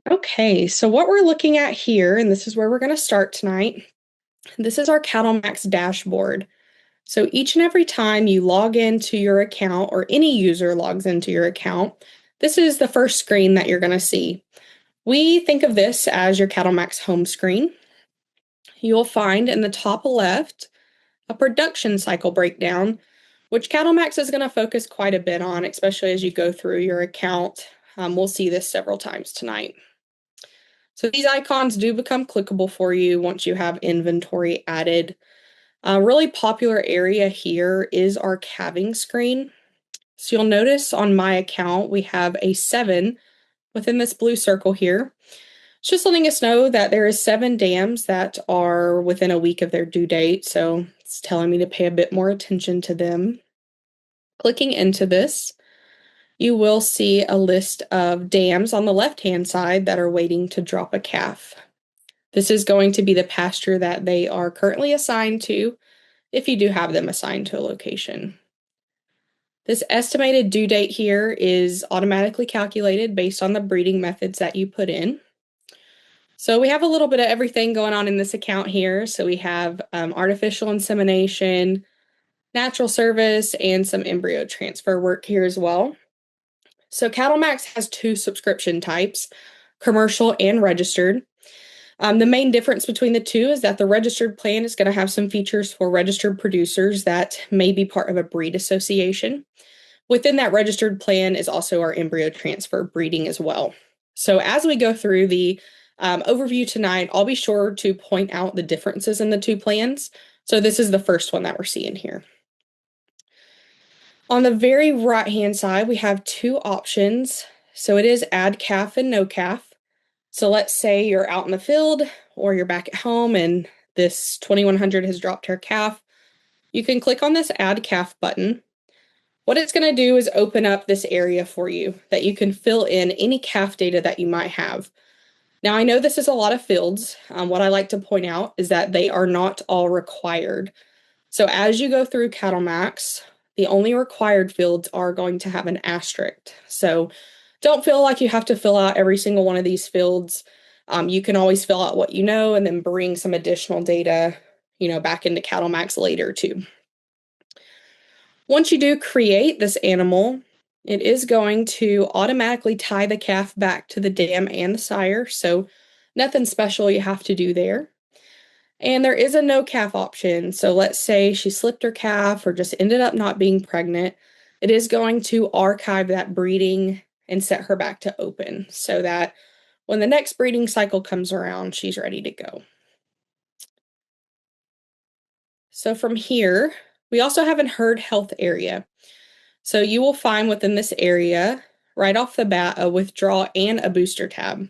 Okay, so what we're looking at here, and this is where we're going to start tonight, this is our CattleMax dashboard. So each and every time you log into your account or any user logs into your account, this is the first screen that you're going to see. We think of this as your CattleMax home screen. You'll find in the top left a production cycle breakdown, which CattleMax is going to focus quite a bit on, especially as you go through your account. We'll see this several times tonight. So these icons do become clickable for you once you have inventory added. A really popular area here is our calving screen. So you'll notice on my account, we have a 7 within this blue circle here. It's just letting us know that there is 7 dams that are within a week of their due date. So it's telling me to pay a bit more attention to them. Clicking into this, you will see a list of dams on the left-hand side that are waiting to drop a calf. This is going to be the pasture that they are currently assigned to, if you do have them assigned to a location. This estimated due date here is automatically calculated based on the breeding methods that you put in. So we have a little bit of everything going on in this account here. So we have artificial insemination, natural service, and some embryo transfer work here as well. So CattleMax has 2 subscription types, commercial and registered. The main difference between the two is that the registered plan is going to have some features for registered producers that may be part of a breed association. Within that registered plan is also our embryo transfer breeding as well. So as we go through the overview tonight, I'll be sure to point out the differences in the 2 plans. So this is the first one that we're seeing here. On the very right-hand side, we have 2 options. So it is add calf and no calf. So let's say you're out in the field or you're back at home and this 2100 has dropped her calf. You can click on this add calf button. What it's going to do is open up this area for you that you can fill in any calf data that you might have. Now, I know this is a lot of fields. What I like to point out is that they are not all required. So as you go through CattleMax, the only required fields are going to have an asterisk. So don't feel like you have to fill out every single one of these fields. You can always fill out what you know and then bring some additional data, back into CattleMax later too. Once you do create this animal, it is going to automatically tie the calf back to the dam and the sire. So nothing special you have to do there. And there is a no calf option. So let's say she slipped her calf or just ended up not being pregnant. It is going to archive that breeding and set her back to open so that when the next breeding cycle comes around, she's ready to go. So from here, we also have a herd health area. So you will find within this area, right off the bat, a withdraw and a booster tab.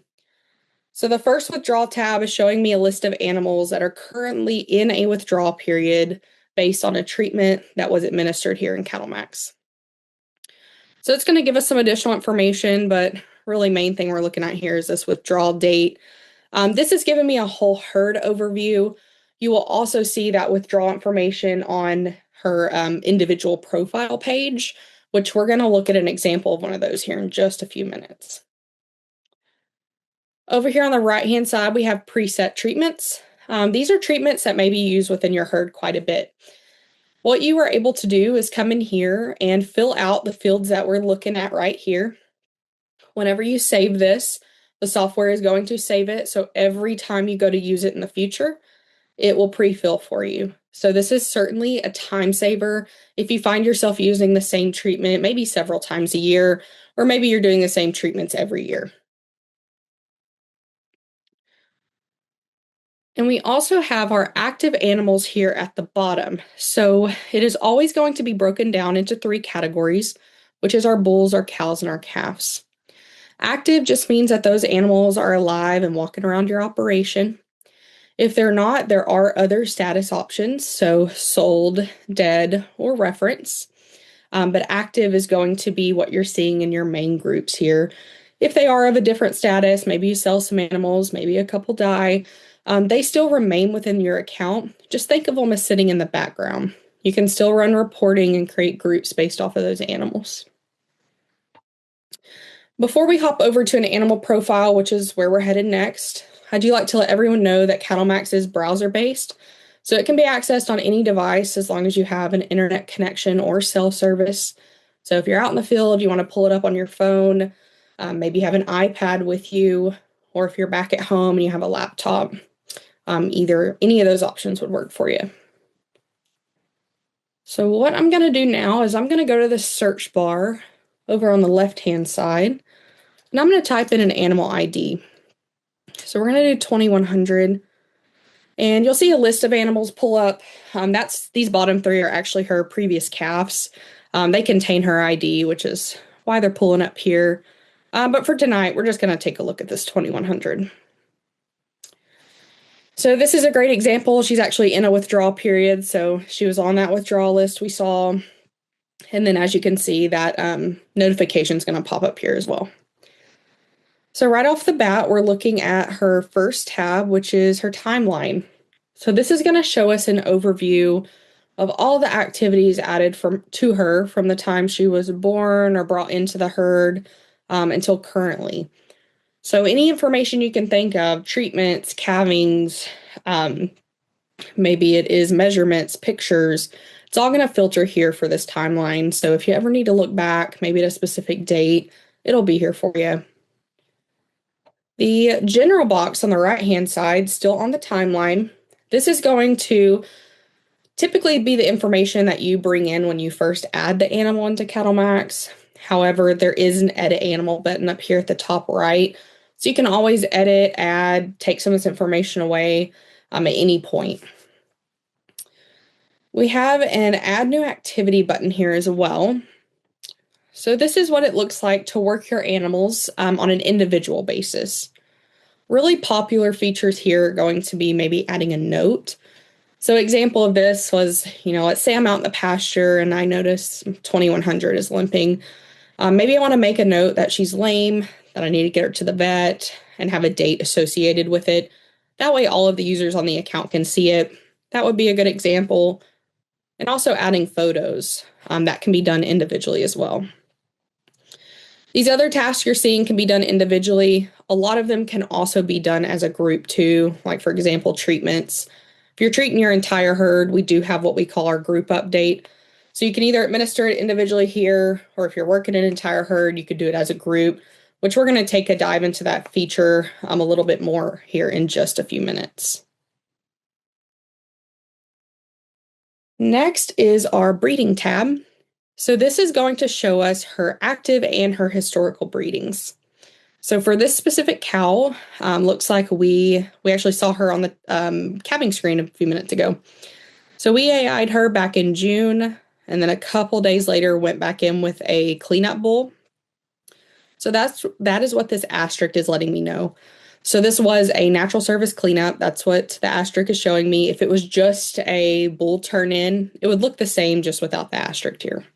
So the first withdrawal tab is showing me a list of animals that are currently in a withdrawal period based on a treatment that was administered here in CattleMax. So it's going to give us some additional information, but really main thing we're looking at here is this withdrawal date. This is giving me a whole herd overview. You will also see that withdrawal information on her individual profile page, which we're going to look at an example of one of those here in just a few minutes. Over here on the right-hand side, we have preset treatments. These are treatments that may be used within your herd quite a bit. What you are able to do is come in here and fill out the fields that we're looking at right here. Whenever you save this, the software is going to save it. So every time you go to use it in the future, it will pre-fill for you. So this is certainly a time saver if you find yourself using the same treatment, maybe several times a year, or maybe you're doing the same treatments every year. And we also have our active animals here at the bottom. So it is always going to be broken down into 3 categories, which is our bulls, our cows, and our calves. Active just means that those animals are alive and walking around your operation. If they're not, there are other status options, so sold, dead, or reference. But active is going to be what you're seeing in your main groups here. If they are of a different status, maybe you sell some animals, maybe a couple die, they still remain within your account. Just think of them as sitting in the background. You can still run reporting and create groups based off of those animals. Before we hop over to an animal profile, which is where we're headed next, I do like to let everyone know that CattleMax is browser-based, so it can be accessed on any device as long as you have an internet connection or cell service. So if you're out in the field, you want to pull it up on your phone, maybe you have an iPad with you, or if you're back at home and you have a laptop, any of those options would work for you. So what I'm going to do now is I'm going to go to the search bar over on the left-hand side, and I'm going to type in an animal ID. So we're going to do 2100, and you'll see a list of animals pull up. These bottom three are actually her previous calves. They contain her ID, which is why they're pulling up here. But for tonight, we're just going to take a look at this 2100. So this is a great example. She's actually in a withdrawal period, so she was on that withdrawal list we saw. And then as you can see, that notification is going to pop up here as well. So right off the bat, we're looking at her first tab, which is her timeline. So this is going to show us an overview of all the activities added to her from the time she was born or brought into the herd until currently. So any information you can think of, treatments, calvings, maybe it is measurements, pictures, it's all going to filter here for this timeline. So if you ever need to look back, maybe at a specific date, it'll be here for you. The general box on the right-hand side, still on the timeline, this is going to typically be the information that you bring in when you first add the animal into CattleMax. However, there is an edit animal button up here at the top right. So you can always edit, add, take some of this information away at any point. We have an add new activity button here as well. So this is what it looks like to work your animals on an individual basis. Really popular features here are going to be maybe adding a note. So example of this was, let's say I'm out in the pasture and I notice 2100 is limping. Maybe I want to make a note that she's lame, that I need to get her to the vet, and have a date associated with it. That way all of the users on the account can see it. That would be a good example. And also adding photos. That can be done individually as well. These other tasks you're seeing can be done individually. A lot of them can also be done as a group too, like for example, treatments. If you're treating your entire herd, we do have what we call our group update. So you can either administer it individually here, or if you're working an entire herd, you could do it as a group, which we're going to take a dive into that feature a little bit more here in just a few minutes. Next is our breeding tab. So this is going to show us her active and her historical breedings. So for this specific cow, looks like we actually saw her on the calving screen a few minutes ago. So we AI'd her back in June, and then a couple days later went back in with a cleanup bull. So that is what this asterisk is letting me know. So this was a natural service cleanup. That's what the asterisk is showing me. If it was just a bull turn-in, it would look the same just without the asterisk here.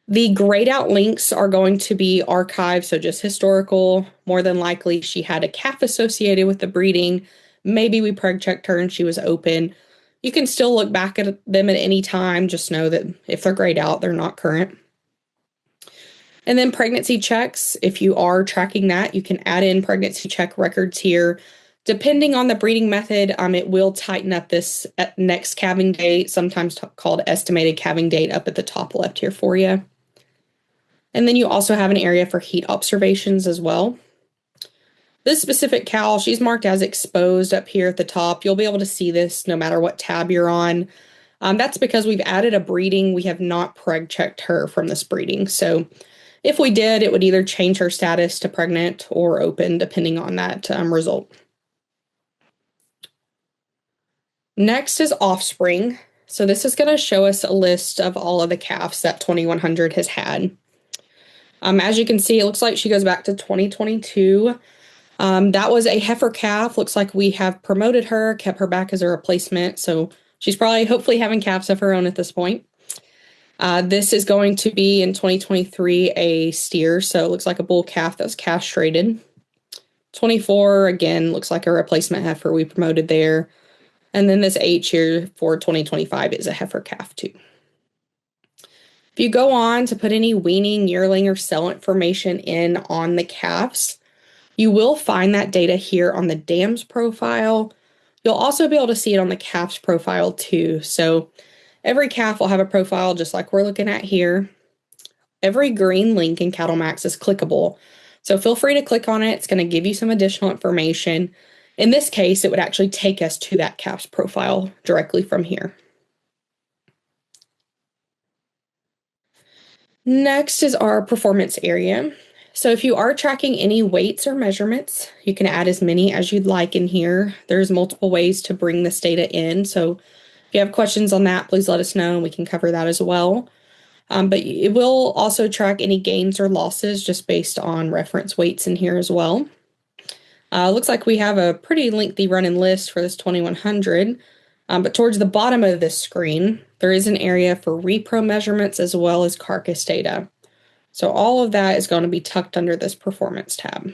The grayed out links are going to be archived, so just historical. More than likely, she had a calf associated with the breeding. Maybe we preg checked her and she was open. You can still look back at them at any time. Just know that if they're grayed out, they're not current. And then pregnancy checks. If you are tracking that, you can add in pregnancy check records here. Depending on the breeding method, it will tighten up this next calving date, sometimes called estimated calving date, up at the top left here for you. And then you also have an area for heat observations as well. This specific cow, she's marked as exposed up here at the top. You'll be able to see this no matter what tab you're on. That's because we've added a breeding. We have not preg checked her from this breeding. So if we did, it would either change her status to pregnant or open, depending on that result. Next is offspring. So this is going to show us a list of all of the calves that 2100 has had. As you can see, it looks like she goes back to 2022. That was a heifer calf. Looks like we have promoted her, kept her back as a replacement. So she's probably hopefully having calves of her own at this point. This is going to be in 2023 a steer. So it looks like a bull calf that was castrated. 24, again, looks like a replacement heifer we promoted there. And then this H here for 2025 is a heifer calf too. If you go on to put any weaning, yearling, or cell information in on the calves, you will find that data here on the dam's profile. You'll also be able to see it on the calf's profile too. So every calf will have a profile just like we're looking at here. Every green link in CattleMax is clickable. So feel free to click on it. It's going to give you some additional information. In this case, it would actually take us to that calf's profile directly from here. Next is our performance area. So if you are tracking any weights or measurements, you can add as many as you'd like in here. There's multiple ways to bring this data in. So if you have questions on that, please let us know and we can cover that as well. But it will also track any gains or losses just based on reference weights in here as well. Looks like we have a pretty lengthy running list for this 2100. But towards the bottom of this screen, there is an area for repro measurements as well as carcass data. So all of that is going to be tucked under this performance tab.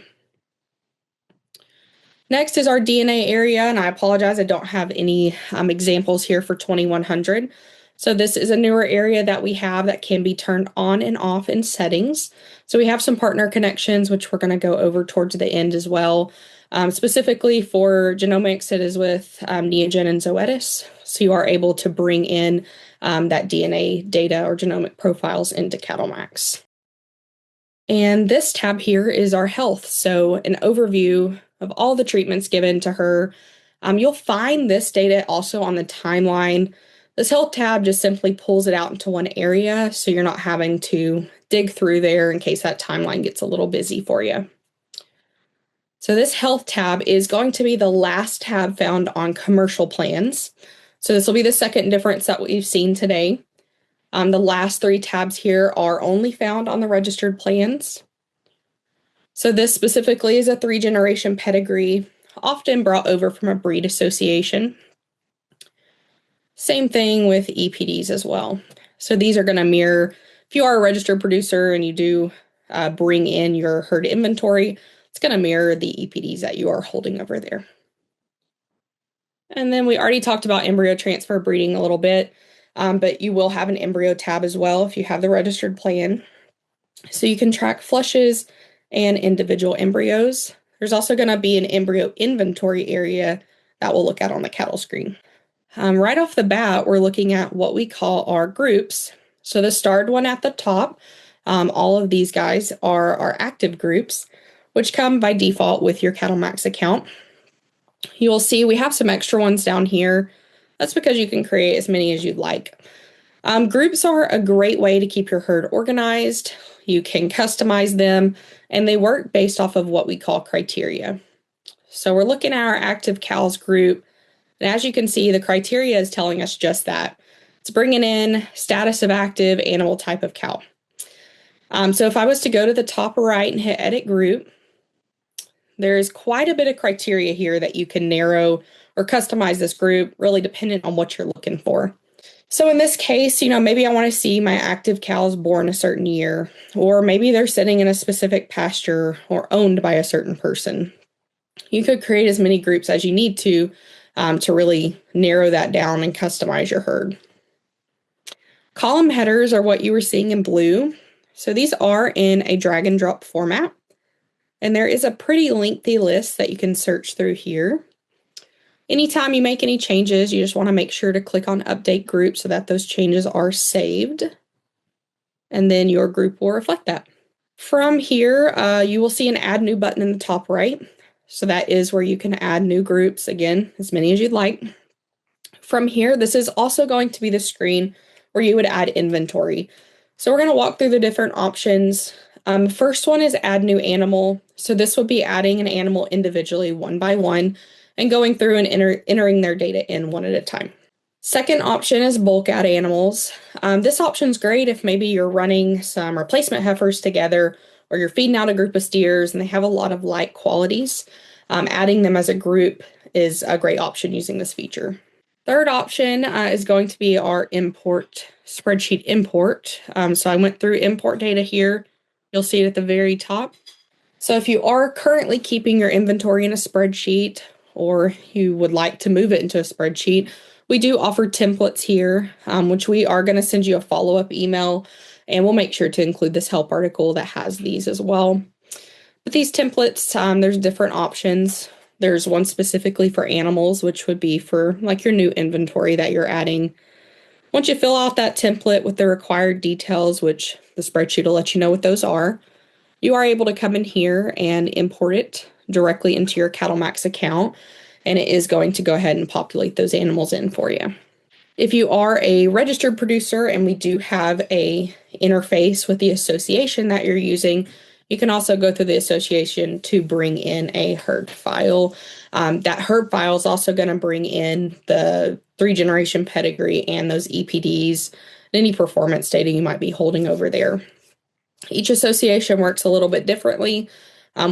Next is our DNA area, and I apologize, I don't have any examples here for 2100. So this is a newer area that we have that can be turned on and off in settings. So we have some partner connections, which we're going to go over towards the end as well. Specifically for genomics, it is with Neogen and Zoetis. So you are able to bring in that DNA data or genomic profiles into CattleMax. And this tab here is our health. So an overview of all the treatments given to her. You'll find this data also on the timeline. This health tab just simply pulls it out into one area, so you're not having to dig through there in case that timeline gets a little busy for you. So this health tab is going to be the last tab found on commercial plans. So this will be the second difference that we've seen today. The last three tabs here are only found on the registered plans. So this specifically is a 3-generation pedigree, often brought over from a breed association. Same thing with EPDs as well. So these are going to mirror, if you are a registered producer and you do bring in your herd inventory, it's going to mirror the EPDs that you are holding over there. And then we already talked about embryo transfer breeding a little bit. But you will have an embryo tab as well if you have the registered plan. So you can track flushes and individual embryos. There's also going to be an embryo inventory area that we'll look at on the cattle screen. Right off the bat, we're looking at what we call our groups. So the starred one at the top, all of these guys are our active groups, which come by default with your CattleMax account. You will see we have some extra ones down here. That's because you can create as many as you'd like. Groups are a great way to keep your herd organized. You can customize them, and they work based off of what we call criteria. So we're looking at our active cows group, and as you can see, the criteria is telling us just that. It's bringing in status of active, animal type of cow. So if I was to go to the top right and hit edit group, there's quite a bit of criteria here that you can narrow or customize this group, really dependent on what you're looking for. So in this case, maybe I want to see my active cows born a certain year, or maybe they're sitting in a specific pasture or owned by a certain person. You could create as many groups as you need to really narrow that down and customize your herd. Column headers are what you were seeing in blue. So these are in a drag and drop format. And there is a pretty lengthy list that you can search through here. Anytime you make any changes, you just want to make sure to click on Update Group so that those changes are saved. And then your group will reflect that. From here, you will see an Add New button in the top right. So that is where you can add new groups, again, as many as you'd like. From here, this is also going to be the screen where you would add inventory. So we're going to walk through the different options. First one is Add New Animal. So this would be adding an animal individually one by one and going through and entering their data in one at a time. Second option is bulk add animals. This option is great if maybe you're running some replacement heifers together or you're feeding out a group of steers and they have a lot of like qualities. Adding them as a group is a great option using this feature. Third option is going to be our import, spreadsheet import. So I went through import data here. You'll see it at the very top. So if you are currently keeping your inventory in a spreadsheet or you would like to move it into a spreadsheet, we do offer templates here, which we are going to send you a follow-up email And we'll make sure to include this help article that has these as well. But these templates, there's different options. There's one specifically for animals, which would be for like your new inventory that you're adding. Once you fill out that template with the required details, which the spreadsheet will let you know what those are, you are able to come in here and import it directly into your CattleMax account, and it is going to go ahead and populate those animals in for you. If you are a registered producer and we do have a interface with the association that you're using, you can also go through the association to bring in a herd file. That herd file is also going to bring in the 3-generation pedigree and those EPDs and any performance data you might be holding over there. Each association works a little bit differently.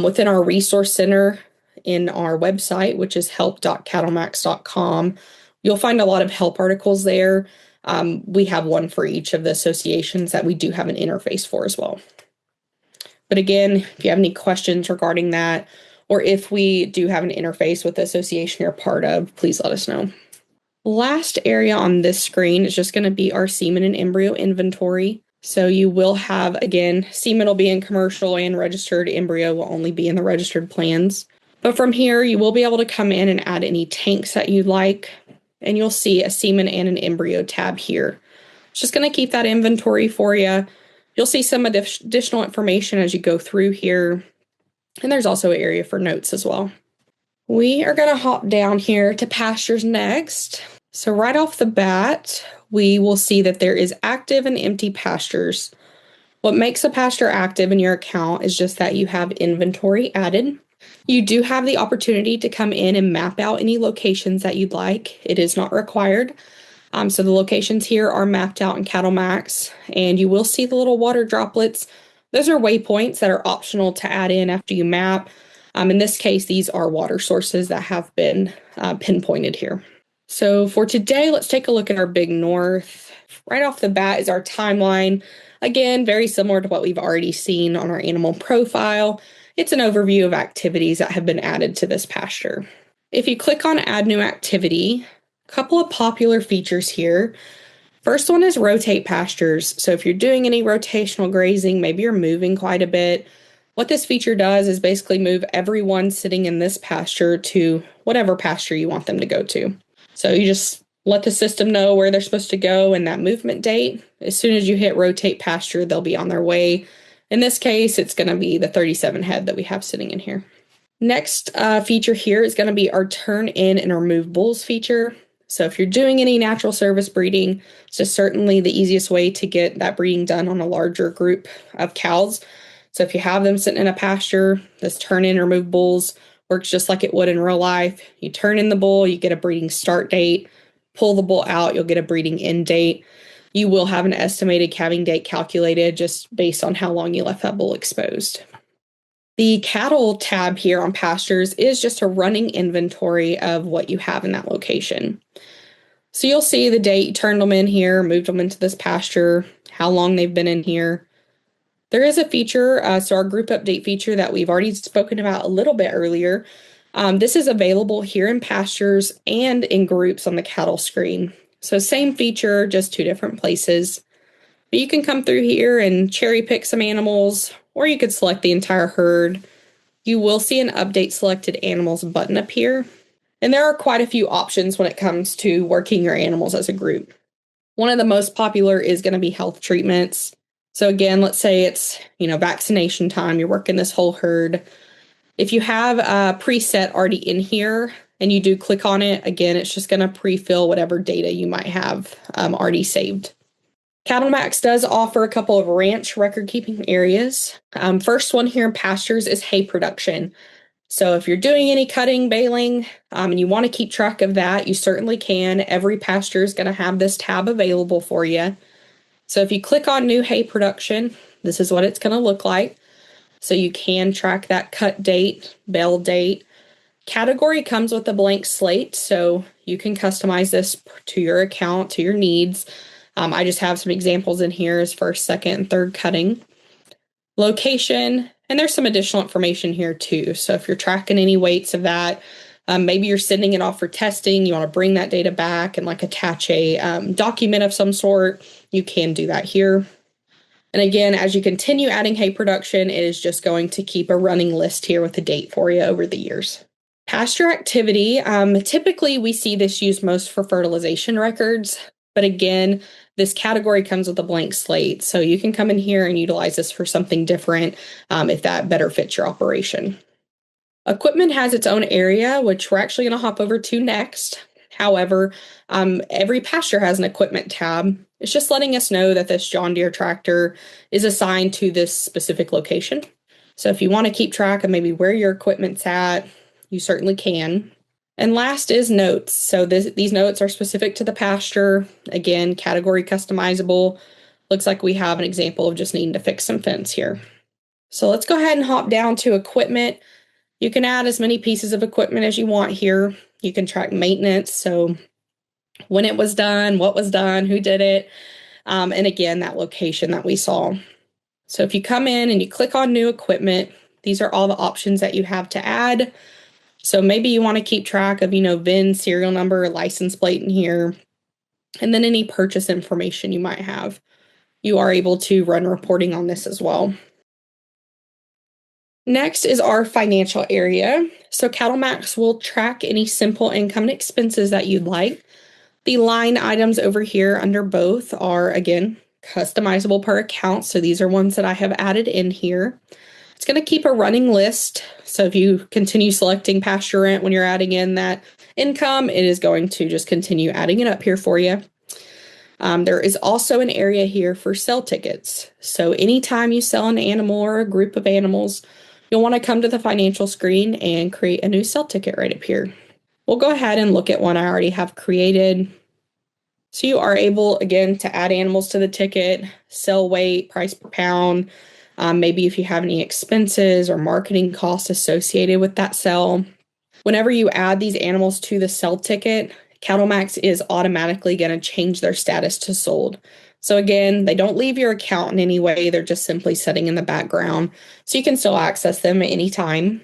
Within our resource center in our website, which is help.cattlemax.com, you'll find a lot of help articles there. We have one for each of the associations that we do have an interface for as well. But again, if you have any questions regarding that, or if we do have an interface with the association you're part of, please let us know. Last area on this screen is just going to be our semen and embryo inventory. So you will have, again, semen will be in commercial and registered, embryo will only be in the registered plans. But from here, you will be able to come in and add any tanks that you'd like, and you'll see a semen and an embryo tab here. It's just going to keep that inventory for you. You'll see some additional information as you go through here, and there's also an area for notes as well. We are going to hop down here to pastures next. So right off the bat, we will see that there is active and empty pastures. What makes a pasture active in your account is just that you have inventory added. You do have the opportunity to come in and map out any locations that you'd like. It is not required. So the locations here are mapped out in CattleMax, and you will see the little water droplets. Those are waypoints that are optional to add in after you map. In this case, these are water sources that have been pinpointed here. So for today, let's take a look at our Big North. Right off the bat is our timeline. Again, very similar to what we've already seen on our animal profile. It's an overview of activities that have been added to this pasture. If you click on Add New Activity, a couple of popular features here. First one is rotate pastures. So if you're doing any rotational grazing, maybe you're moving quite a bit, what this feature does is basically move everyone sitting in this pasture to whatever pasture you want them to go to. So you just let the system know where they're supposed to go and that movement date. As soon as you hit rotate pasture, they'll be on their way. In this case, it's going to be the 37 head that we have sitting in here. Next feature here is going to be our turn in and remove bulls feature. So if you're doing any natural service breeding, it's just certainly the easiest way to get that breeding done on a larger group of cows. So if you have them sitting in a pasture, this turn in, remove bulls works just like it would in real life. You turn in the bull, you get a breeding start date, pull the bull out, you'll get a breeding end date. You will have an estimated calving date calculated just based on how long you left that bull exposed. The cattle tab here on pastures is just a running inventory of what you have in that location. So you'll see the date you turned them in here, moved them into this pasture, how long they've been in here. There is a feature, so our group update feature that we've already spoken about a little bit earlier. This is available here in pastures and in groups on the cattle screen. So same feature, just two different places. But you can come through here and cherry pick some animals, or you could select the entire herd. You will see an update selected animals button up here. And there are quite a few options when it comes to working your animals as a group. One of the most popular is going to be health treatments. So again, let's say it's, vaccination time, you're working this whole herd. If you have a preset already in here and you do click on it, again, it's just going to pre-fill whatever data you might have already saved. CattleMax does offer a couple of ranch record-keeping areas. First one here in pastures is hay production. So if you're doing any cutting, baling, and you want to keep track of that, you certainly can. Every pasture is going to have this tab available for you. So if you click on new hay production, this is what it's going to look like. So you can track that cut date, bale date. Category comes with a blank slate, so you can customize this to your account, to your needs. I just have some examples in here as first, second, and third cutting. Location, and there's some additional information here too. So if you're tracking any weights of that, maybe you're sending it off for testing, you want to bring that data back and attach a document of some sort, you can do that here. And again, as you continue adding hay production, it is just going to keep a running list here with a date for you over the years. Pasture activity, typically we see this used most for fertilization records, but again, this category comes with a blank slate, so you can come in here and utilize this for something different if that better fits your operation. Equipment has its own area, which we're actually going to hop over to next. However, every pasture has an equipment tab. It's just letting us know that this John Deere tractor is assigned to this specific location. So if you want to keep track of maybe where your equipment's at, you certainly can. And last is notes. So these notes are specific to the pasture. Again, category customizable. Looks like we have an example of just needing to fix some fence here. So let's go ahead and hop down to equipment. You can add as many pieces of equipment as you want here. You can track maintenance, so when it was done, what was done, who did it, and again, that location that we saw. So if you come in and you click on new equipment, these are all the options that you have to add. So maybe you want to keep track of, VIN, serial number, license plate in here, and then any purchase information you might have. You are able to run reporting on this as well. Next is our financial area. So CattleMax will track any simple income and expenses that you'd like. The line items over here under both are, again, customizable per account. So these are ones that I have added in here. It's going to keep a running list. So if you continue selecting pasture rent when you're adding in that income, it is going to just continue adding it up here for you. There is also an area here for sell tickets. So anytime you sell an animal or a group of animals, you'll want to come to the financial screen and create a new sell ticket right up here. We'll go ahead and look at one I already have created. So you are able, again, to add animals to the ticket, sell weight, price per pound, maybe if you have any expenses or marketing costs associated with that sell. Whenever you add these animals to the sell ticket, CattleMax is automatically going to change their status to sold. So again, they don't leave your account in any way. They're just simply sitting in the background. So you can still access them at any time.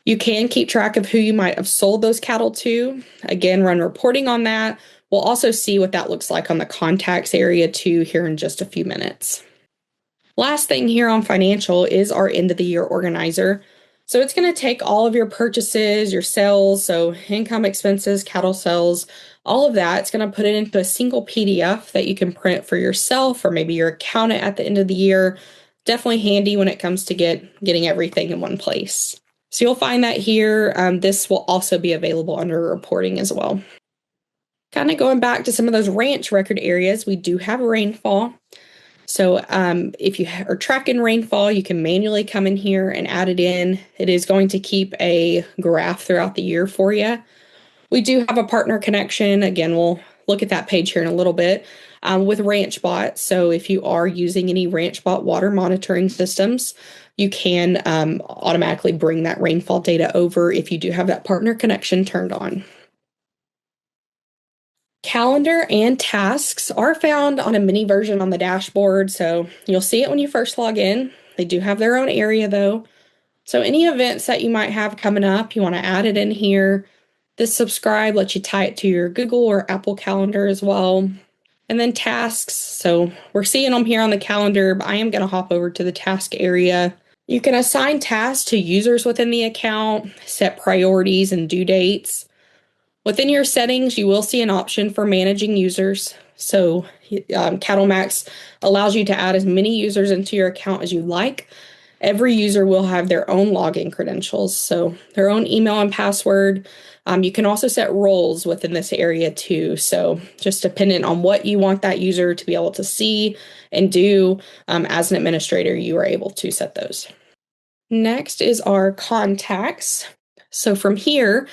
You can keep track of who you might have sold those cattle to. Again, run reporting on that. We'll also see what that looks like on the contacts area too here in just a few minutes. Last thing here on financial is our end of the year organizer. So it's going to take all of your purchases, your sales, so income, expenses, cattle sales, all of that. It's going to put it into a single PDF that you can print for yourself or maybe your accountant at the end of the year. Definitely handy when it comes to getting everything in one place. So you'll find that here. This will also be available under reporting as well. Kind of going back to some of those ranch record areas, we do have rainfall. So if you are tracking rainfall, you can manually come in here and add it in. It is going to keep a graph throughout the year for you. We do have a partner connection. Again, we'll look at that page here in a little bit with RanchBot. So if you are using any RanchBot water monitoring systems, you can automatically bring that rainfall data over if you do have that partner connection turned on. Calendar and tasks are found on a mini version on the dashboard, so you'll see it when you first log in. They do have their own area though. So any events that you might have coming up, you want to add it in here. This subscribe lets you tie it to your Google or Apple Calendar as well. And then tasks, so we're seeing them here on the calendar, but I am going to hop over to the task area. You can assign tasks to users within the account, set priorities and due dates. Within your settings, you will see an option for managing users. So CattleMax allows you to add as many users into your account as you like. Every user will have their own login credentials, so their own email and password. You can also set roles within this area too. So just dependent on what you want that user to be able to see and do, as an administrator, you are able to set those. Next is our contacts. So from here,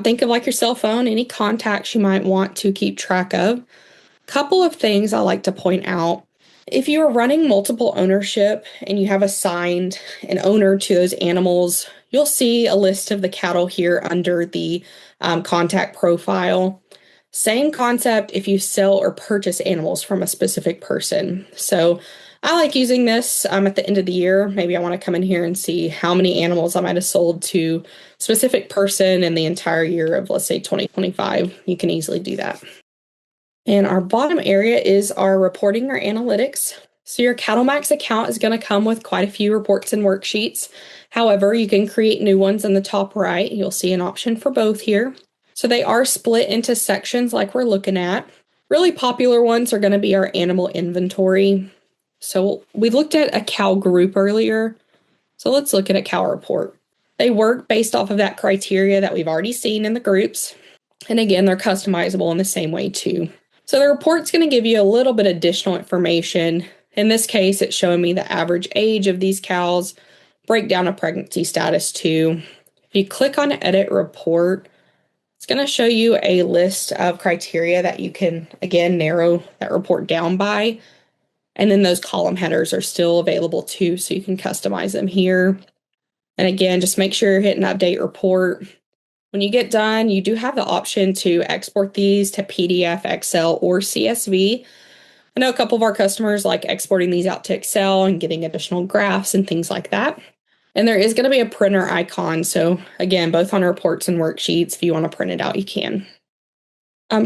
think of like your cell phone, any contacts you might want to keep track of. Couple of things I like to point out. If you are running multiple ownership and you have assigned an owner to those animals, you'll see a list of the cattle here under the contact profile. Same concept if you sell or purchase animals from a specific person. So I like using this at the end of the year. Maybe I want to come in here and see how many animals I might have sold to a specific person in the entire year of, let's say, 2025. You can easily do that. And our bottom area is our reporting or analytics. So your CattleMax account is going to come with quite a few reports and worksheets. However, you can create new ones in the top right. You'll see an option for both here. So they are split into sections like we're looking at. Really popular ones are going to be our animal inventory. So we looked at a cow group earlier. So let's look at a cow report. They work based off of that criteria that we've already seen in the groups. And again, they're customizable in the same way too. So the report's going to give you a little bit additional information. In this case, it's showing me the average age of these cows, breakdown of pregnancy status too. If you click on Edit Report, it's going to show you a list of criteria that you can, again, narrow that report down by. And then those column headers are still available too, so you can customize them here. And again, just make sure you're hitting Update Report. When you get done, you do have the option to export these to PDF, Excel, or CSV. I know a couple of our customers like exporting these out to Excel and getting additional graphs and things like that. And there is going to be a printer icon. So again, both on reports and worksheets, if you want to print it out, you can.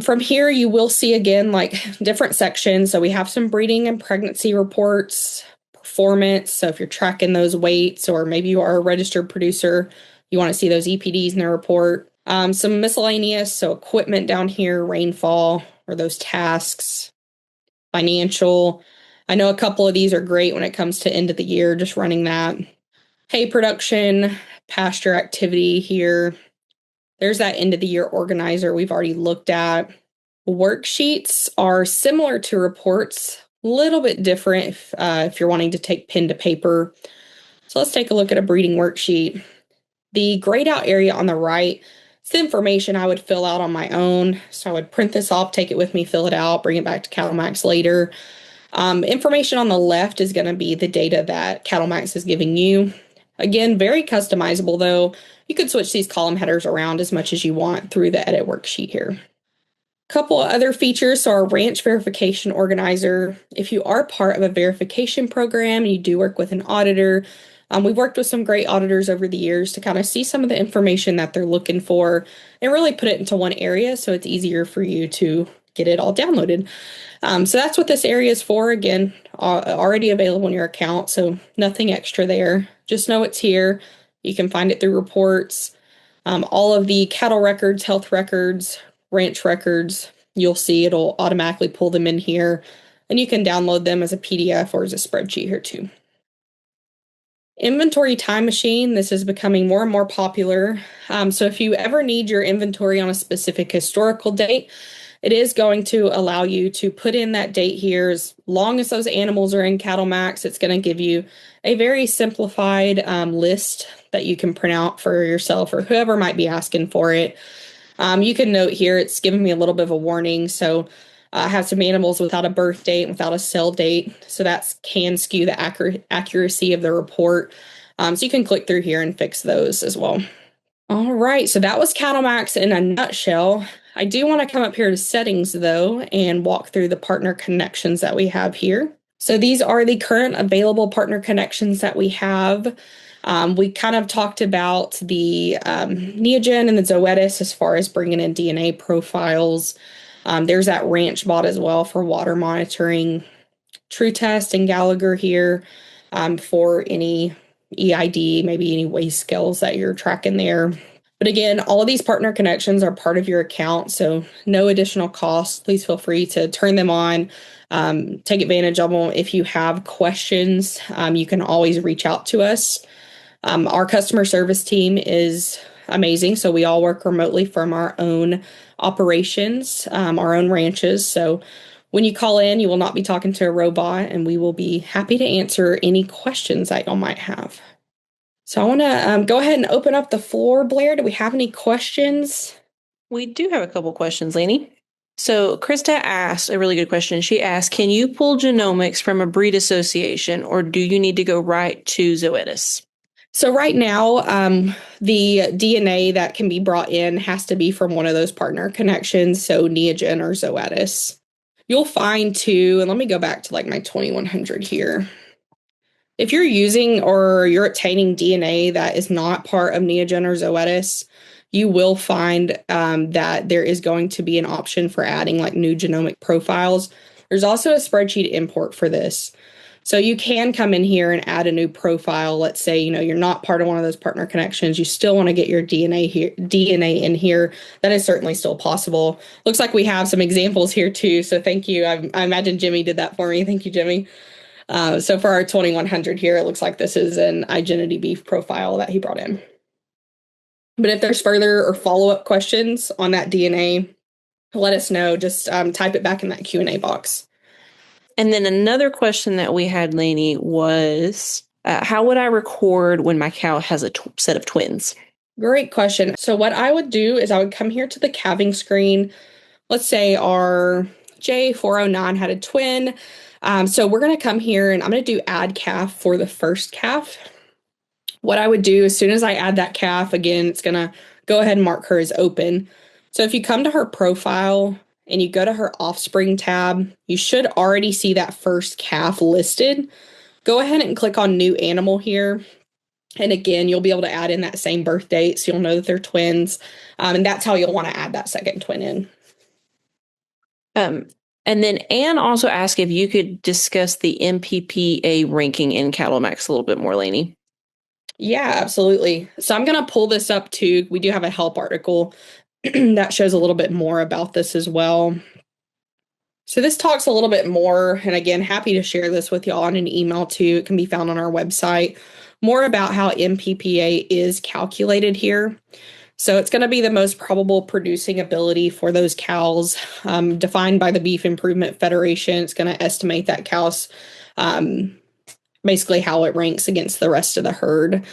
From here, you will see again, like different sections. So we have some breeding and pregnancy reports, performance. So if you're tracking those weights, or maybe you are a registered producer, you want to see those EPDs in the report. Some miscellaneous, so equipment down here, rainfall, or those tasks, financial. I know a couple of these are great when it comes to end of the year, just running that. Hay production, pasture activity here. There's that end of the year organizer we've already looked at. Worksheets are similar to reports, a little bit different if you're wanting to take pen to paper. So let's take a look at a breeding worksheet. The grayed out area on the right, it's the information I would fill out on my own. So I would print this off, take it with me, fill it out, bring it back to CattleMax later. Information on the left is going to be the data that CattleMax is giving you. Again, very customizable though. You could switch these column headers around as much as you want through the edit worksheet here. A couple of other features, so our ranch verification organizer. If you are part of a verification program and you do work with an auditor, we've worked with some great auditors over the years to kind of see some of the information that they're looking for and really put it into one area so it's easier for you to get it all downloaded. So that's what this area is for. Again, already available in your account, so nothing extra there. Just know it's here. You can find it through reports. All of the cattle records, health records, ranch records, you'll see it'll automatically pull them in here, and you can download them as a PDF or as a spreadsheet here too. Inventory time machine, this is becoming more and more popular. So if you ever need your inventory on a specific historical date, it is going to allow you to put in that date here. As long as those animals are in CattleMax, it's going to give you a very simplified list that you can print out for yourself or whoever might be asking for it. You can note here, it's giving me a little bit of a warning. So I have some animals without a birth date and without a sell date. So that can skew the accuracy of the report. So you can click through here and fix those as well. All right, so that was CattleMax in a nutshell. I do want to come up here to settings though and walk through the partner connections that we have here. So these are the current available partner connections that we have. We kind of talked about the Neogen and the Zoetis as far as bringing in DNA profiles. There's that ranch bot as well for water monitoring. True Test and Gallagher here for any EID, maybe any waste scales that you're tracking there. But again, all of these partner connections are part of your account, so no additional cost. Please feel free to turn them on, take advantage of them. If you have questions, you can always reach out to us. Our customer service team is amazing, so we all work remotely from our own operations, our own ranches. So when you call in, you will not be talking to a robot, and we will be happy to answer any questions that y'all might have. So I want to go ahead and open up the floor, Blair. Do we have any questions? We do have a couple questions, Lainey. So Krista asked a really good question. She asked, can you pull genomics from a breed association, or do you need to go right to Zoetis? So right now, the DNA that can be brought in has to be from one of those partner connections, so Neogen or Zoetis. You'll find too, and let me go back to like my 2100 here. If you're using or you're obtaining DNA that is not part of Neogen or Zoetis, you will find that there is going to be an option for adding like new genomic profiles. There's also a spreadsheet import for this. So you can come in here and add a new profile. Let's say, you're not part of one of those partner connections. You still want to get your DNA in here. That is certainly still possible. Looks like we have some examples here too. So thank you. I imagine Jimmy did that for me. Thank you, Jimmy. So for our 2100 here, it looks like this is an Identity Beef profile that he brought in. But if there's further or follow-up questions on that DNA, let us know. Just type it back in that Q&A box. And then another question that we had, Lainey, was how would I record when my cow has a set of twins? Great question. So what I would do is I would come here to the calving screen. Let's say our J409 had a twin. So we're going to come here and I'm going to do add calf for the first calf. What I would do as soon as I add that calf, again, it's going to go ahead and mark her as open. So if you come to her profile and you go to her offspring tab, you should already see that first calf listed. Go ahead and click on new animal here. And again, you'll be able to add in that same birth date, so you'll know that they're twins. And that's how you'll want to add that second twin in. And then Anne also asked if you could discuss the MPPA ranking in CattleMax a little bit more, Lainey. Yeah, absolutely. So I'm going to pull this up too. We do have a help article that shows a little bit more about this as well. So this talks a little bit more, and again, happy to share this with y'all in an email too. It can be found on our website. More about how MPPA is calculated here. So it's going to be the most probable producing ability for those cows, defined by the Beef Improvement Federation. It's going to estimate that cow's basically how it ranks against the rest of the herd.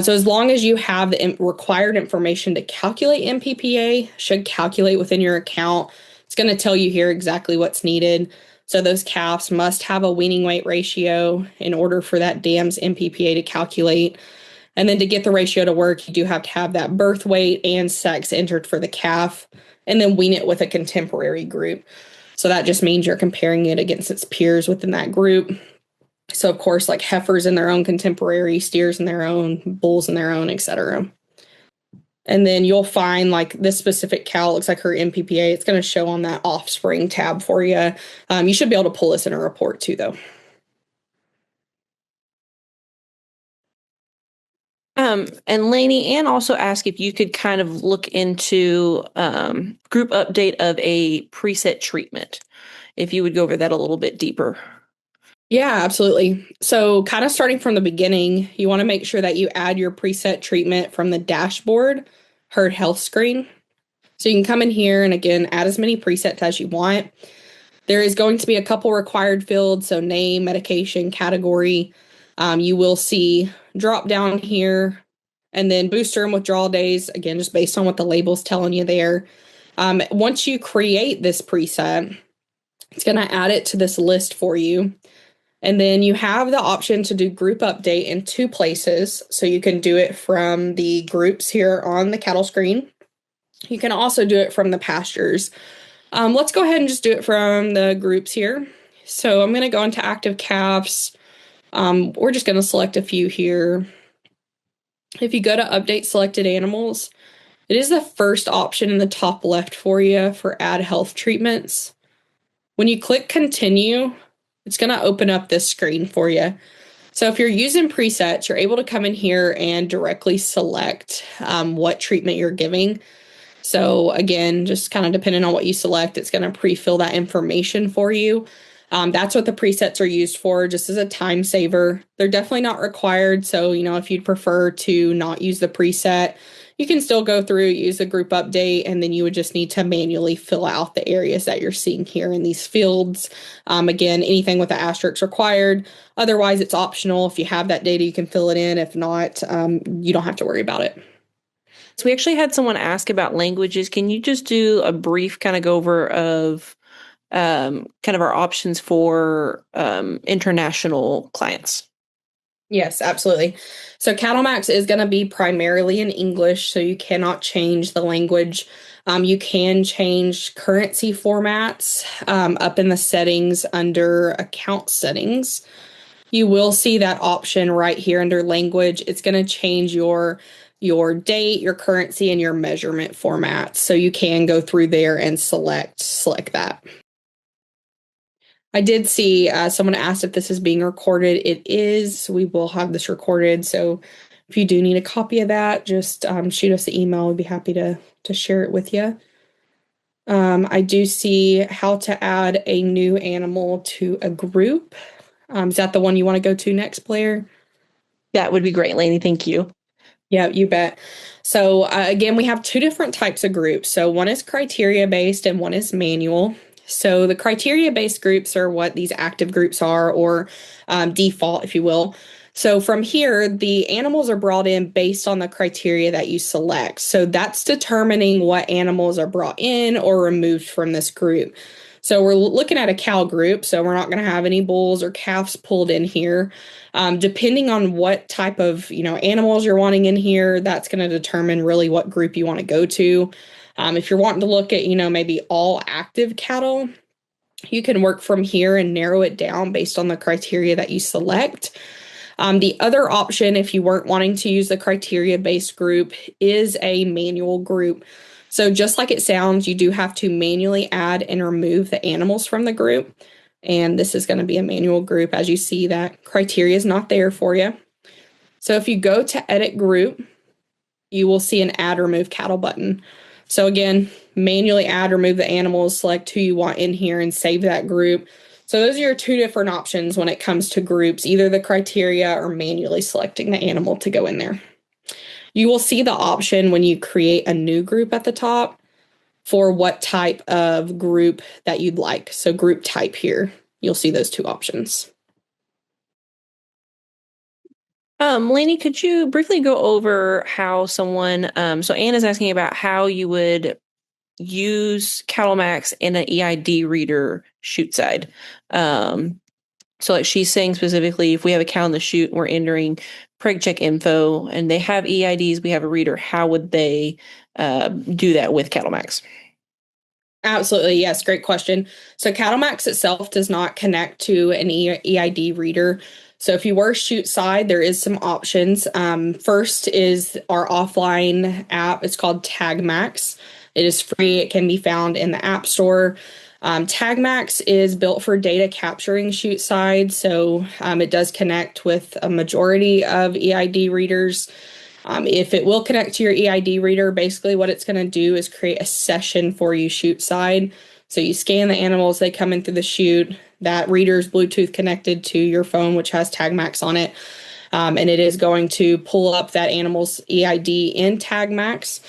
So as long as you have the required information to calculate MPPA, should calculate within your account. It's going to tell you here exactly what's needed. So those calves must have a weaning weight ratio in order for that dam's MPPA to calculate. And then to get the ratio to work, you do have to have that birth weight and sex entered for the calf, and then wean it with a contemporary group. So that just means you're comparing it against its peers within that group. So of course, like heifers in their own contemporary, steers in their own, bulls in their own, etc. And then you'll find like this specific cow looks like her MPPA. It's going to show on that offspring tab for you. You should be able to pull this in a report too, though. And Lainey, Ann also asked if you could kind of look into group update of a preset treatment, if you would go over that a little bit deeper. Yeah, absolutely. So kind of starting from the beginning, you want to make sure that you add your preset treatment from the dashboard herd health screen. So you can come in here and again, add as many presets as you want. There is going to be a couple required fields, so name, medication, category. You will see drop down here, and then booster and withdrawal days, again, just based on what the label's telling you there. Once you create this preset, it's going to add it to this list for you. And then you have the option to do group update in two places. So you can do it from the groups here on the cattle screen. You can also do it from the pastures. Let's go ahead and just do it from the groups here. So I'm going to go into active calves. We're just going to select a few here. If you go to update selected animals, it is the first option in the top left for you for add health treatments. When you click continue, it's going to open up this screen for you. So if you're using presets, you're able to come in here and directly select what treatment you're giving. So again, just kind of depending on what you select, it's going to pre-fill that information for you. That's what the presets are used for, just as a time saver. They're definitely not required. So, if you'd prefer to not use the preset, you can still go through, use a group update, and then you would just need to manually fill out the areas that you're seeing here in these fields. Again, anything with the asterisk required. Otherwise, it's optional. If you have that data, you can fill it in. If not, you don't have to worry about it. So we actually had someone ask about languages. Can you just do a brief kind of go over of kind of our options for international clients? Yes, absolutely. So CattleMax is going to be primarily in English, so you cannot change the language. You can change currency formats up in the settings under account settings. You will see that option right here under language. It's going to change your date, your currency, and your measurement format. So you can go through there and select that. I did see someone asked if this is being recorded. It is. We will have this recorded. So if you do need a copy of that, just shoot us an email. We'd be happy to share it with you. I do see how to add a new animal to a group. Is that the one you want to go to next, Blair? That would be great, Lainey. Thank you. Yeah, you bet. So again, we have two different types of groups. So one is criteria based and one is manual. So the criteria based groups are what these active groups are, or default, if you will. So from here, the animals are brought in based on the criteria that you select. So that's determining what animals are brought in or removed from this group. So we're looking at a cow group, so we're not going to have any bulls or calves pulled in here. Depending on what type of animals you're wanting in here, that's going to determine really what group you want to go to. If you're wanting to look at maybe all active cattle, you can work from here and narrow it down based on the criteria that you select. The other option, if you weren't wanting to use the criteria-based group, is a manual group. So just like it sounds, you do have to manually add and remove the animals from the group. And this is going to be a manual group. As you see, that criteria is not there for you. So if you go to edit group, you will see an add remove cattle button. So again, manually add, remove the animals, select who you want in here and save that group. So those are your two different options when it comes to groups, either the criteria or manually selecting the animal to go in there. You will see the option when you create a new group at the top for what type of group that you'd like. So group type here, you'll see those two options. Lainey, could you briefly go over how someone, so Anna's asking about how you would use CattleMax in an EID reader chute side. So like she's saying specifically, if we have a cow in the chute, we're entering preg check info and they have EIDs, we have a reader, how would they do that with CattleMax? Absolutely. Yes. Great question. So CattleMax itself does not connect to an EID reader. So if you were chute side, there is some options. First is our offline app. It's called TagMax. It is free. It can be found in the App Store. TagMax is built for data capturing chute side. So it does connect with a majority of EID readers. If it will connect to your EID reader, basically what it's going to do is create a session for you chute side. So you scan the animals, they come in through the chute. That reader's Bluetooth connected to your phone, which has TagMax on it. And it is going to pull up that animal's EID in TagMax.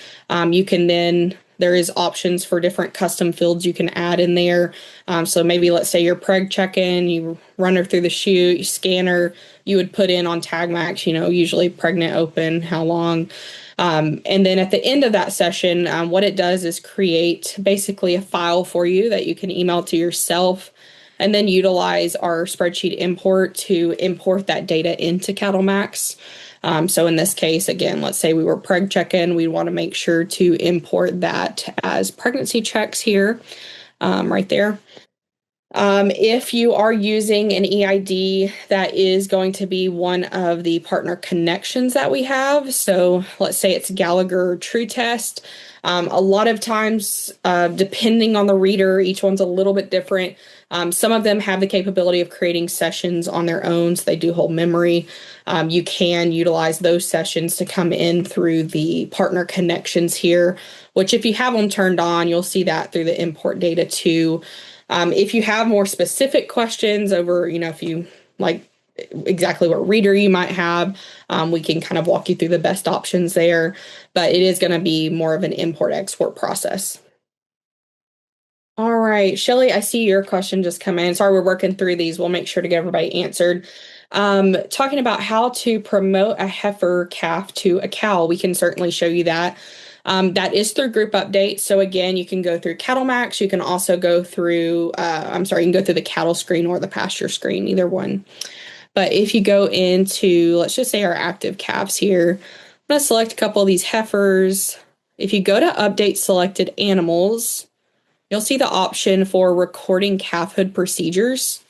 You can then, there is options for different custom fields you can add in there. So maybe let's say you're preg checking, you run her through the chute, you scan her, you would put in on TagMax, usually pregnant, open, how long. And then at the end of that session, what it does is create basically a file for you that you can email to yourself and then utilize our spreadsheet import to import that data into CattleMax. So in this case, again, let's say we were preg checking, we want to make sure to import that as pregnancy checks here, right there. If you are using an EID, that is going to be one of the partner connections that we have. So let's say it's Gallagher True Test. A lot of times, depending on the reader, each one's a little bit different. Some of them have the capability of creating sessions on their own, so they do hold memory. You can utilize those sessions to come in through the partner connections here, which if you have them turned on, you'll see that through the import data too. If you have more specific questions over, if you like exactly what reader you might have, we can kind of walk you through the best options there, but it is going to be more of an import-export process. All right, Shelly, I see your question just come in. Sorry, we're working through these. We'll make sure to get everybody answered. Talking about how to promote a heifer calf to a cow, we can certainly show you that. That is through group update. So again, you can go through CattleMax. You can also go through, you can go through the cattle screen or the pasture screen, either one. But if you go into, let's just say our active calves here, I'm going to select a couple of these heifers. If you go to update selected animals, you'll see the option for recording calfhood procedures.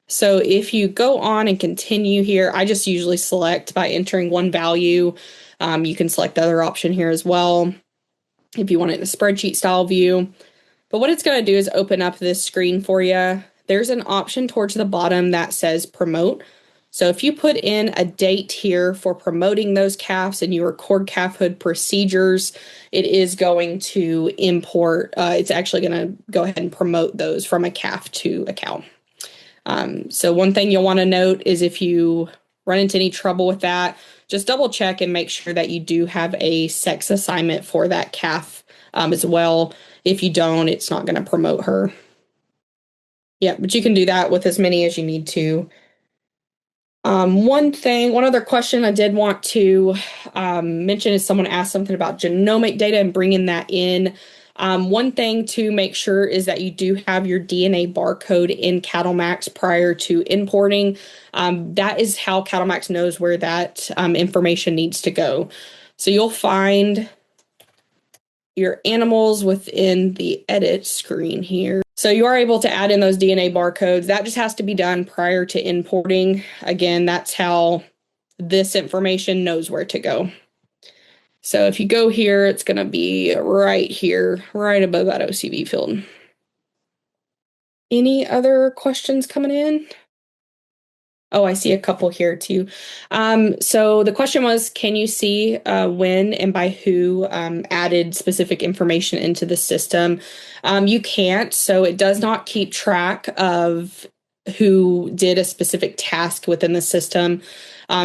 So if you go on and continue here, I just usually select by entering one value. You can select the other option here as well if you want it in a spreadsheet style view. But what it's going to do is open up this screen for you. there's an option towards the bottom that says promote. So if you put in a date here for promoting those calves and you record calfhood procedures, it is going to import, it's actually going to go ahead and promote those from a calf to a cow. So one thing you'll want to note is if you run into any trouble with that, just double check and make sure that you do have a sex assignment for that calf as well. If you don't, it's not going to promote her. Yeah, but you can do that with as many as you need to. One other question I did want to mention is someone asked something about genomic data and bringing that in. One thing to make sure is that you do have your DNA barcode in CattleMax prior to importing. That is how CattleMax knows where that information needs to go. So you'll find your animals within the edit screen here. So you are able to add in those DNA barcodes. That just has to be done prior to importing. Again, that's how this information knows where to go. So if you go here, it's going to be right here, right above that OCV field. Any other questions coming in? Oh, I see a couple here too. So the question was, can you see when and by who added specific information into the system? You can't, so it does not keep track of who did a specific task within the system.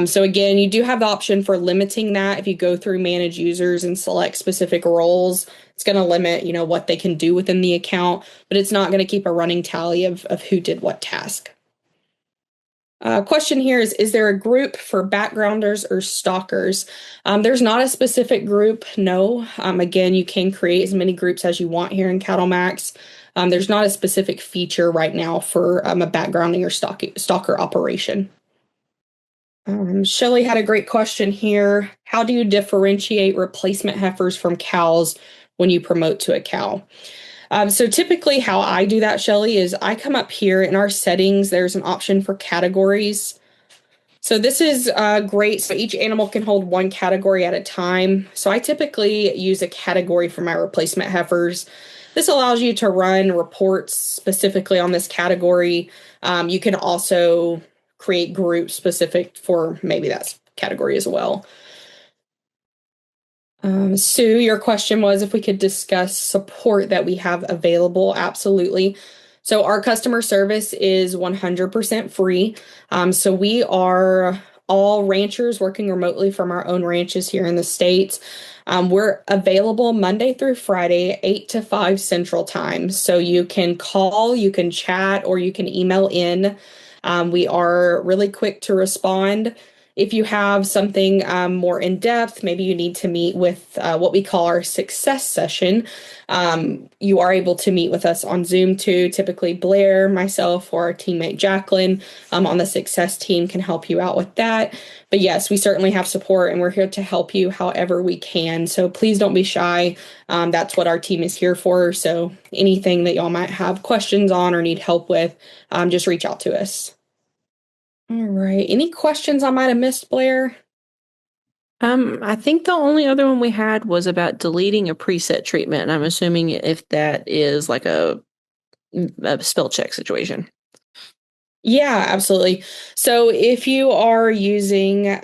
So again, you do have the option for limiting that. If you go through manage users and select specific roles, it's going to limit, what they can do within the account, but it's not going to keep a running tally of who did what task. Question here is there a group for backgrounders or stalkers? There's not a specific group, no. Again, you can create as many groups as you want here in CattleMax. There's not a specific feature right now for a backgrounding or stalker operation. Shelly had a great question here. How do you differentiate replacement heifers from cows when you promote to a cow? So typically how I do that, Shelly, is I come up here in our settings, there's an option for categories. So this is great. So each animal can hold one category at a time. So I typically use a category for my replacement heifers. This allows you to run reports specifically on this category. You can also create groups specific for maybe that category as well. Sue, your question was if we could discuss support that we have available. Absolutely. So our customer service is 100% free. So we are all ranchers working remotely from our own ranches here in the States. We're available Monday through Friday, 8 to 5 Central Time. So you can call, you can chat, or you can email in. We are really quick to respond. If you have something more in depth, maybe you need to meet with what we call our success session. You are able to meet with us on Zoom too. Typically, Blair, myself, or our teammate Jacqueline on the success team can help you out with that. But yes, we certainly have support and we're here to help you however we can. So please don't be shy. That's what our team is here for. So anything that y'all might have questions on or need help with, just reach out to us. All right. Any questions I might have missed, Blair? I think the only other one we had was about deleting a preset treatment. And I'm assuming if that is like a spell check situation. Yeah, absolutely. So if you are using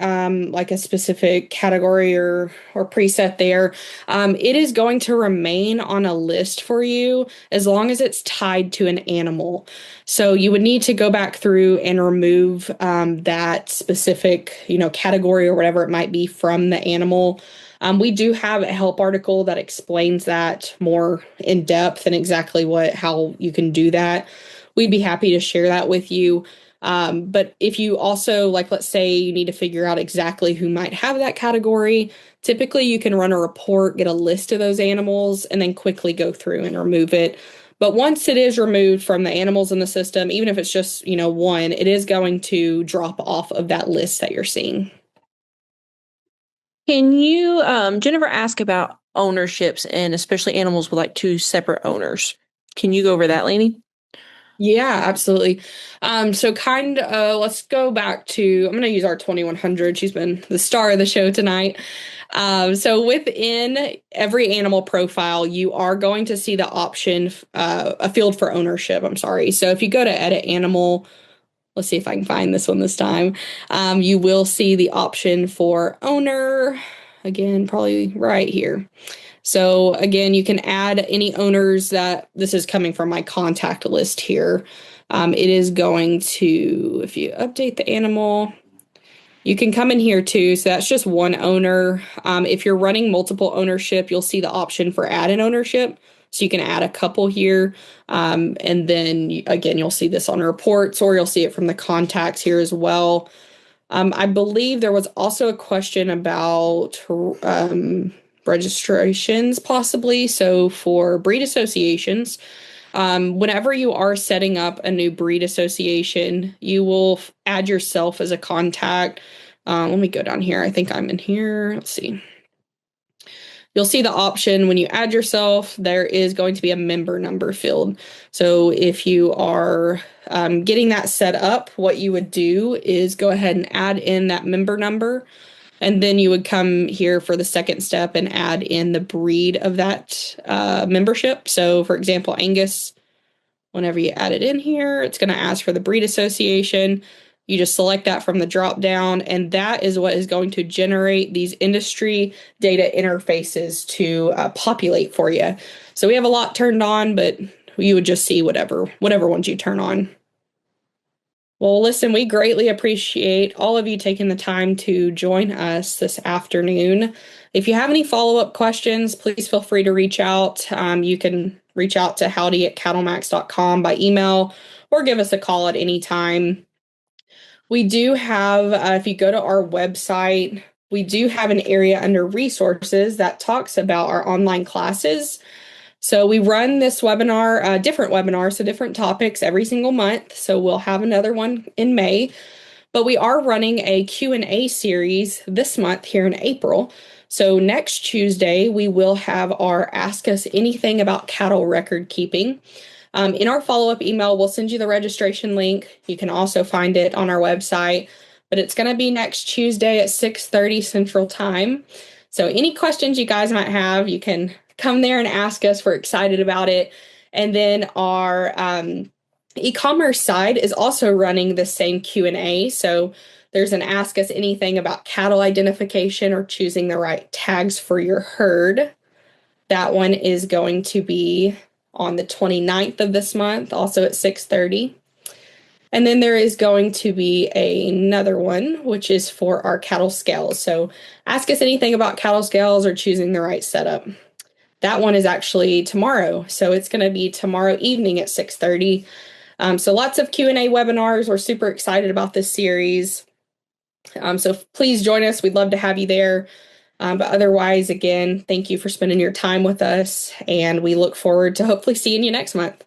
like a specific category or preset there, it is going to remain on a list for you as long as it's tied to an animal. So you would need to go back through and remove that specific, category or whatever it might be from the animal. We do have a help article that explains that more in depth and exactly how you can do that. We'd be happy to share that with you. But if you also, like, let's say you need to figure out exactly who might have that category, typically you can run a report, get a list of those animals, and then quickly go through and remove it. But once it is removed from the animals in the system, even if it's just, one, it is going to drop off of that list that you're seeing. Can you, Jennifer asked about ownerships and especially animals with like two separate owners. Can you go over that, Lainey? Yeah, absolutely. So let's go back to, I'm going to use our 2100. She's been the star of the show tonight. So within every animal profile, you are going to see the option, a field for ownership. I'm sorry. So if you go to edit animal, let's see if I can find this one this time. You will see the option for owner, again, probably right here. So again, you can add any owners that this is coming from my contact list here. It is going to, if you update the animal, you can come in here too. So that's just one owner. If you're running multiple ownership, you'll see the option for add an ownership. So you can add a couple here. And then again, you'll see this on reports, or you'll see it from the contacts here as well. I believe there was also a question about registrations, possibly. So for breed associations, whenever you are setting up a new breed association, you will add yourself as a contact. Let me go down here. I think I'm in here. Let's see. You'll see the option when you add yourself, there is going to be a member number field. So if you are getting that set up, what you would do is go ahead and add in that member number. And then you would come here for the second step and add in the breed of that membership. So for example, Angus, whenever you add it in here, it's going to ask for the breed association. You just select that from the drop down, and that is what is going to generate these industry data interfaces to populate for you. So we have a lot turned on, but you would just see whatever ones you turn on. Well, listen, we greatly appreciate all of you taking the time to join us this afternoon. If you have any follow-up questions, please feel free to reach out. You can reach out to howdy@cattlemax.com by email or give us a call at any time. We do have, if you go to our website, we do have an area under resources that talks about our online classes. So we run this webinar, different webinars, so different topics every single month. So we'll have another one in May, but we are running a Q&A series this month here in April. So next Tuesday, we will have our Ask Us Anything About Cattle Record Keeping. In our follow-up email, we'll send you the registration link. You can also find it on our website, but it's going to be next Tuesday at 6:30 Central Time. So any questions you guys might have, you can come there and ask us. We're excited about it. And then our e-commerce side is also running the same Q&A. So there's an Ask Us Anything About Cattle Identification or choosing the right tags for your herd. That one is going to be on the 29th of this month, also at 6:30. And then there is going to be another one, which is for our cattle scales. So ask us anything about cattle scales or choosing the right setup. That one is actually tomorrow. So it's going to be tomorrow evening at 6:30. So lots of Q&A webinars. We're super excited about this series. So please join us. We'd love to have you there. But otherwise, again, thank you for spending your time with us, and we look forward to hopefully seeing you next month.